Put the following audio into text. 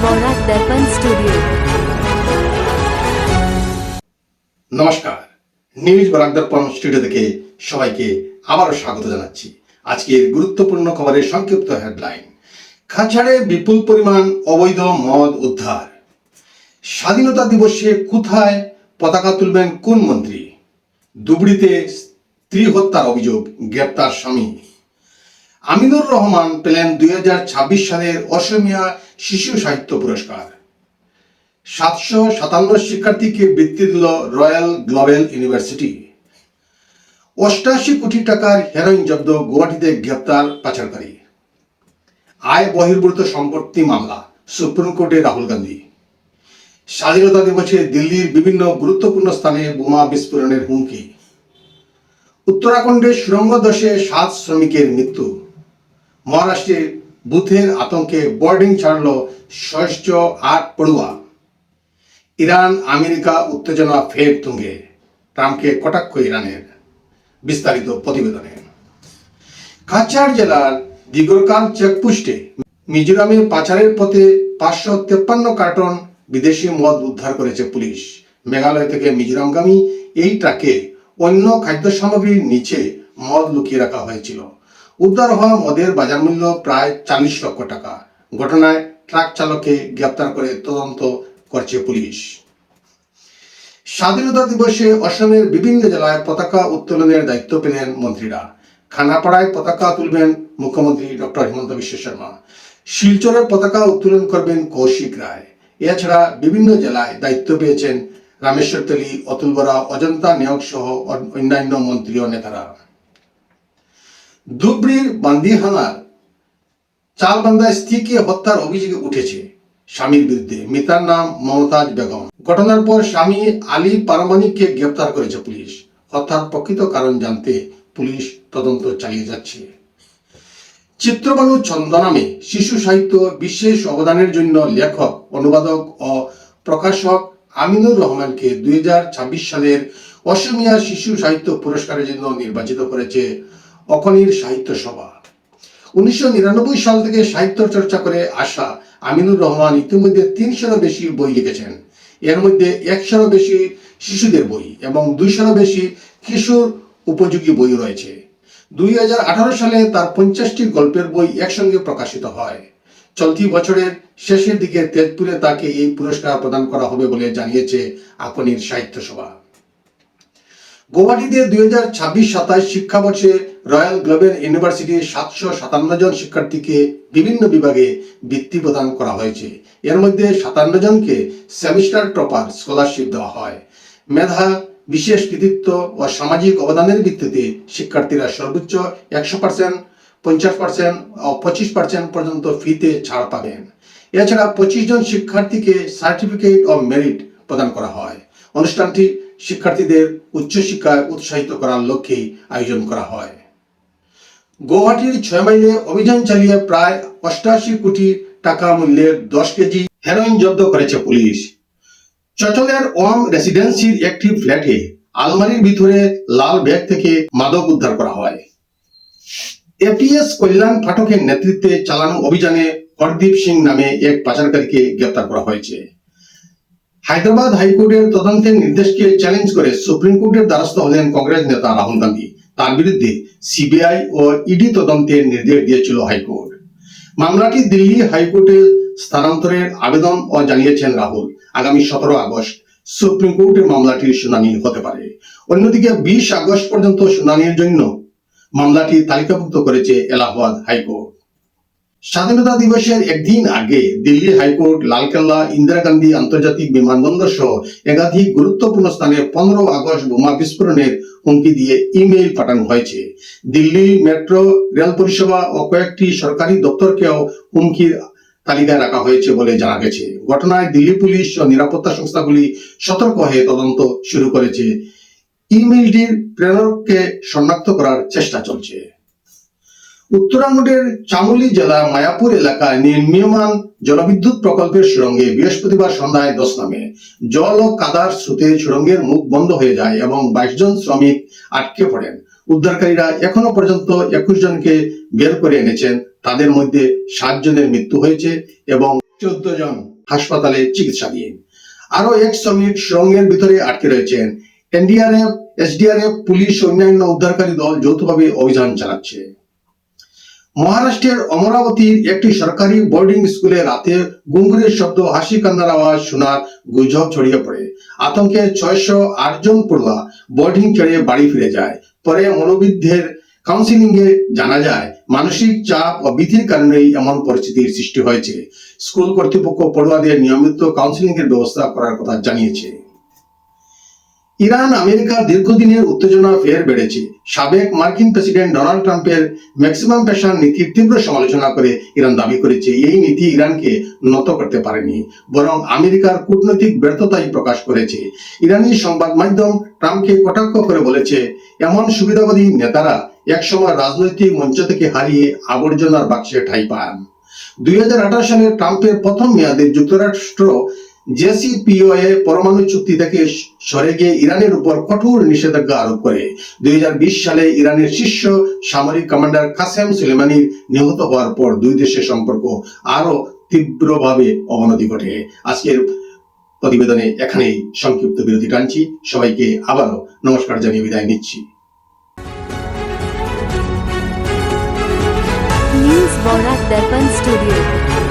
বরাক দর্পণ studio. নমস্কার, news Barak দর্পণ studio থেকে সবাইকে আবারও স্বাগত জানাচ্ছি। আজকের গুরুত্বপূর্ণ খবরের সংক্ষিপ্ত হেডলাইন। খাঁচাড়ে বিপুল পরিমাণ অবৈধ মদ উদ্ধার। স্বাধীনতা দিবসে কোথায় পতাকা তুলবেন কোন মন্ত্রী? ধুবড়ীতে স্ত্রী হত্যার অভিযোগ, গ্রেপ্তার স্বামী। আমিনুর রহমান পেলেন 2026 সালের অসমীয়া শিশু সাহিত্য পুরস্কার। 757 শিক্ষার্থীকে বৃত্তি দিল রয়্যাল গ্লোবাল ইউনিভার্সিটি। 88 কোটি টাকার হেরোইন জব্দ, গুয়াহাটিতে গ্রেপ্তার পাচারকারী। আয় বহির্ভূত সম্পত্তি মামলা, সুপ্রিম কোর্টে রাহুল গান্ধী। স্বাধীনতা দিবসে দিল্লির বিভিন্ন গুরুত্বপূর্ণ স্থানে বোমা বিস্ফোরণের হুমকি। উত্তরাখণ্ডের সুরঙ্গ ধসে 7 শ্রমিকের মৃত্যু। মহারাষ্ট্রে বুথের আতঙ্কে বোর্ডিং ছাড়ল 608 পড়ুয়া। ইরান আমেরিকা উত্তেজনা ফের তুঙ্গে, ট্রাম্পকে কটাক্ষ ইরানের। বিস্তারিত প্রতিবেদনে। কাছাড় জেলার দিগরকাল চেকপোস্টে মিজোরামে পাচারের পথে 553 কার্টন বিদেশি মদ উদ্ধার করেছে পুলিশ। মেঘালয় থেকে মিজোরামগামী এই ট্রাকে অন্য খাদ্য সামগ্রীর নিচে মদ লুকিয়ে রাখা হয়েছিল। উদ্ধার হওয়া মদের বাজার মূল্য প্রায় 40 লক্ষ টাকা। ঘটনায় ট্রাক চালককে গ্রেপ্তার করে তদন্ত করছে পুলিশ। স্বাধীনতা দিবসে অসমের বিভিন্ন জেলায় পতাকা উত্তোলনের দায়িত্ব পেলেন মন্ত্রীরা। খানাপাড়ায় পতাকা তুলবেন মুখ্যমন্ত্রী ডক্টর হিমন্ত বিশ্ব শর্মা। শিলচরে পতাকা উত্তোলন করবেন কৌশিক রায়। এছাড়া বিভিন্ন জেলায় দায়িত্ব পেয়েছেন রামেশ্বরতলী, অতুল বরা, অজন্তা নিয়োগ সহ অন্যান্য মন্ত্রী ও নেতারা। ধুবড়ির বান্দিহানার চালবান্ধায় স্ত্রীকে হত্যার অভিযোগ উঠেছে স্বামীর বিরুদ্ধে। মৃতার নাম মমতাজ বেগম। ঘটনার পর স্বামী আলী পারমানিককে গ্রেপ্তার করেছে পুলিশ। হত্যার প্রকৃত কারণ জানতে পুলিশ তদন্ত চালিয়ে যাচ্ছে। চিত্রবানু ছন্দ নামে শিশু সাহিত্য বিশেষ অবদানের জন্য লেখক, অনুবাদক ও প্রকাশক আমিনুর রহমানকে 2026 সালের অসমীয়া শিশু সাহিত্য পুরস্কারের জন্য নির্বাচিত করেছে অখনির সাহিত্য সভা। 1999 সাল থেকে সাহিত্য চর্চা করে আসা আমিনুর রহমান ইতিমধ্যে 300-এরও বেশি বই লিখেছেন। এর মধ্যে 100-এরও বেশি শিশুদের বই এবং 200-এরও বেশি কিশোর উপযোগী বই রয়েছে। 2018 সালে তার 50টি গল্পের বই একসঙ্গে প্রকাশিত হয়। চলতি বছরের শেষের দিকে তেজপুরে তাকে এই পুরস্কার প্রদান করা হবে বলে জানিয়েছে আকনির সাহিত্য সভা। গুয়াহাটিতে 2026-27 শিক্ষাবর্ষে রয়্যাল গ্লোবাল ইউনিভার্সিটির 757 জন শিক্ষার্থীকে বিভিন্ন বিভাগে বৃত্তি প্রদান করা হয়েছে। এর মধ্যে 57 জনকে সেমিস্টার টপার স্কলারশিপ দেওয়া হয়। মেধা, বিশেষ কৃতিত্ব ও সামাজিক অবদানের ভিত্তিতে শিক্ষার্থীরা সর্বোচ্চ 100%, 50% ও 25% পর্যন্ত ফিতে ছাড় পাবেন। এছাড়া 25 জন শিক্ষার্থীকে সার্টিফিকেট অব মেরিট প্রদান করা হয়। অনুষ্ঠানটি শিক্ষার্থীদের উচ্চশিক্ষায় উৎসাহিত করার লক্ষ্যেই আয়োজন করা হয়। গুয়াহাটির 6 মাইলে অভিযান চালিয়ে প্রায় 88 কোটি টাকা মূল্যের 10 কেজি হেরোইন জব্দ করেছে পুলিশ। চচলের ওয়াম রেসিডেন্সির একটি ফ্ল্যাটে আলমারির ভিতরে লাল ব্যাগ থেকে মাদক উদ্ধার করা হয়। এপিএস কল্যাণ পাঠকের নেতৃত্বে চালানো অভিযানে হরদীপ সিং নামে এক পাচারকারীকে গ্রেপ্তার করা হয়েছে। হায়দ্রাবাদ হাইকোর্টের তদন্তের নির্দেশকে চ্যালেঞ্জ করে সুপ্রিম কোর্টের দ্বারস্থ হলেন কংগ্রেস নেতা রাহুল গান্ধী। তার বিরুদ্ধে সিবিআই ও ইডি তদন্তের নির্দেশ দিয়েছিল হাইকোর্ট। মামলাটি দিল্লি হাইকোর্টে স্থানান্তরের আবেদন ও জানিয়েছেন রাহুল। আগামী 17 আগস্ট সুপ্রিম কোর্টে মামলাটির শুনানি হতে পারে। অন্যদিকে 20 আগস্ট পর্যন্ত শুনানির জন্য মামলাটি তালিকাভুক্ত করেছে এলাহাবাদ হাইকোর্ট। স্বাধীনতা দিবসের একদিন আগে দিল্লি হাইকোর্ট লালকেল্লা, ইন্দিরা গান্ধী আন্তর্জাতিক বিমানবন্দর সহ একাধিক গুরুত্বপূর্ণ স্থানে 15 আগস্ট বোমা বিস্ফোরণের হুমকি দিয়ে ইমেইল পাঠানো হয়েছে। দিল্লি মেট্রো রেল পরিষেবা ও কয়েকটি সরকারি দপ্তরকেও হুমকির তালিকায় রাখা হয়েছে বলে জানা গেছে। ঘটনায় দিল্লি পুলিশ ও নিরাপত্তা সংস্থাগুলি সতর্ক হয়ে তদন্ত শুরু করেছে। ইমেইলটির প্রেরককে শনাক্ত করার চেষ্টা চলছে। উত্তরাখণ্ডের চামোলি জেলার মায়াপুর এলাকায় নির্মীয়মান জলবিদ্যুৎ প্রকল্পের সুড়ঙ্গে বৃহস্পতিবার সন্ধ্যায় ধস নামে। জল ও কাদার স্রোতে সুড়ঙ্গের মুখ বন্ধ হয়ে যায় এবং 22 জন শ্রমিক আটকে পড়েন। উদ্ধারকারীরা এখনো পর্যন্ত 21 জনকে বের করে এনেছেন। তাদের মধ্যে 7 জনের মৃত্যু হয়েছে এবং 14 জন হাসপাতালে চিকিৎসাধীন। আরো এক শ্রমিক সুড়ঙ্গের ভিতরে আটকে রয়েছেন। এনডিআরএফ, এসডিআরএফ, পুলিশ ও অন্যান্য উদ্ধারকারী দল যৌথভাবে অভিযান চালাচ্ছে। মহারাষ্ট্রের অমরাবতীর একটি সরকারি বোর্ডিং স্কুলে রাতে ঘুঙুরের শব্দ, হাসি কান্নার আওয়াজ শোনার গুজব ছড়িয়ে পড়ে। আতঙ্কে 608 জন পড়ুয়া বোর্ডিং ছেড়ে বাড়ি ফিরে যায়। পরে মনোবিদদের কাউন্সিলিং এ জানা যায় মানসিক চাপ ও ভীতির কারণেই এমন পরিস্থিতির সৃষ্টি হয়েছে। স্কুল কর্তৃপক্ষ পড়ুয়াদের নিয়মিত কাউন্সিলিং এর ব্যবস্থা করার কথা জানিয়েছে। ইরান আমেরিকা দীর্ঘদিনের উত্তেজনা ফের বেড়েছে। সাবেক মার্কিন প্রেসিডেন্ট ডোনাল্ড ট্রাম্পের ম্যাক্সিমাম প্রেশার নীতির তীব্র সমালোচনা করে ইরান দাবি করেছে এই নীতি ইরানকে নত করতে পারেনি, বরং আমেরিকার কূটনৈতিক ব্যর্থতাই প্রকাশ করেছে। ইরানি সংবাদ মাধ্যম ট্রাম্পকে কটাক্ষ করে বলেছে, এমন সুবিধাবাদী নেতারা একসময় রাজনৈতিক মঞ্চ থেকে হারিয়ে আবর্জনার বাক্সে ঠাঁই পান। 2018 সালে ট্রাম্পের প্রথম মেয়াদে যুক্তরাষ্ট্র জেসিপিওএ পরমাণু চুক্তি থেকে সরে গিয়ে ইরানের উপর কঠোর নিষেধাজ্ঞা আরোপ করে। 2020 সালে ইরানের শীর্ষ সামরিক কমান্ডার কাসেম সুলেমানির নিহত হওয়ার পর দুই দেশের সম্পর্ক আরো তীব্রভাবে অবনতি ঘটে। আজকের প্রতিবেদনে এখানেই সংক্ষিপ্ত বিরতি টানছি। সবাইকে আবারও নমস্কার জানিয়ে বিদায় নিচ্ছি। न्यूज बोरा दर्पण स्टूडियो।